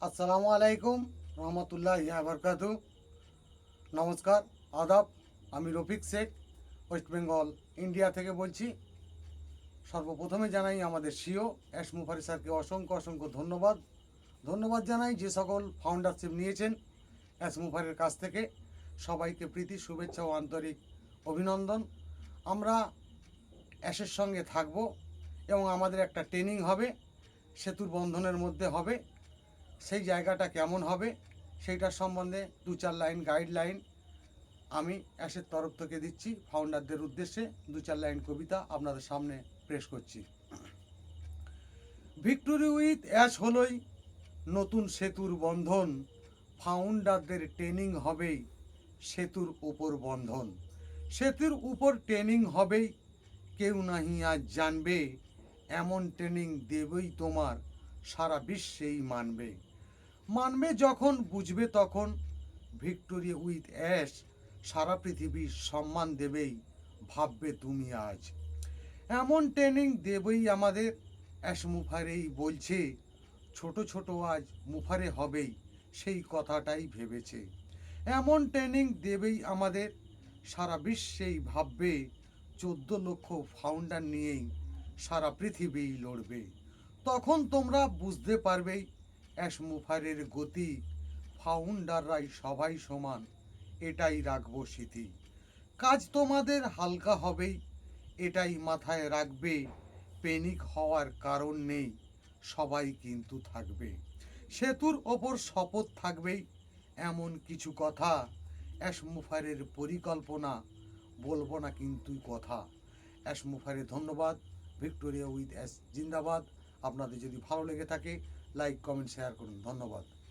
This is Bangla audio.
আসসালামু আলাইকুম রহমতুল্লাহ বরকাতু। নমস্কার, আদাব। আমি রফিক শেখ, ওয়েস্ট বেঙ্গল ইন্ডিয়া থেকে বলছি। সর্বপ্রথমে জানাই আমাদের সিও এস মুফারি স্যারকে অসংখ্য অসংখ্য ধন্যবাদ। ধন্যবাদ জানাই যে সকল ফাউন্ডারশিপ নিয়েছেন এস মুফারের কাছ থেকে। সবাইকে প্রীতি, শুভেচ্ছা ও আন্তরিক অভিনন্দন। আমরা অ্যাশের সঙ্গে থাকব এবং আমাদের একটা ট্রেনিং হবে, সেতুর বন্ধনের মধ্যে হবে। সেই জায়গাটা কেমন হবে সেইটার সম্বন্ধে দু চার লাইন গাইডলাইন আমি অ্যাশের তরফ থেকে দিচ্ছি। ফাউন্ডারদের উদ্দেশ্যে দু চার লাইন কবিতা আপনাদের সামনে পেশ করছি। ভিক্টোরি উইথ অ্যাশ হলোই নতুন সেতুর বন্ধন, ফাউন্ডারদের ট্রেনিং হবেই সেতুর উপর বন্ধন। সেতুর উপর ট্রেনিং হবেই, কেউ নাহি আজ জানবে, এমন ট্রেনিং দেবই তোমার সারা বিশ্বেই মানবে। মানবে যখন, বুঝবে তখন, ভিক্টোরি উইথ অ্যাশ সারা পৃথিবীর সম্মান দেবেই, ভাববে তুমি আজ। এমন ট্রেনিং দেবেই আমাদের, অ্যাশ মুফারেই বলছে, ছোট ছোট আজ মুফারে হবেই সেই কথাটাই ভেবেছে। এমন ট্রেনিং দেবেই আমাদের, সারা বিশ্বেই ভাববে, 14 লক্ষ ফাউন্ডার নিয়েই সারা পৃথিবীই লড়বে। তখন তোমরা বুঝতে পারবেই অ্যাশ মুফারের গতি, ফাউন্ডাররাই সবাই সমান, এটাই রাখবো স্মৃতি। কাজ তোমাদের হালকা হবেই, এটাই মাথায় রাখবে, প্যানিক হওয়ার কারণ নেই, সবাই কিন্তু থাকবে। সেতুর ওপর শপথ থাকবেই, এমন কিছু কথা, অ্যাশ মুফারের পরিকল্পনা, বলবো না কিন্তু কথা। অ্যাশ মুফারে ধন্যবাদ। ভিক্টোরিয়া উইথ অ্যাশ জিন্দাবাদ। আপনাদের যদি ভালো লেগে থাকে লাইক, কমেন্ট, শেয়ার করুন। ধন্যবাদ।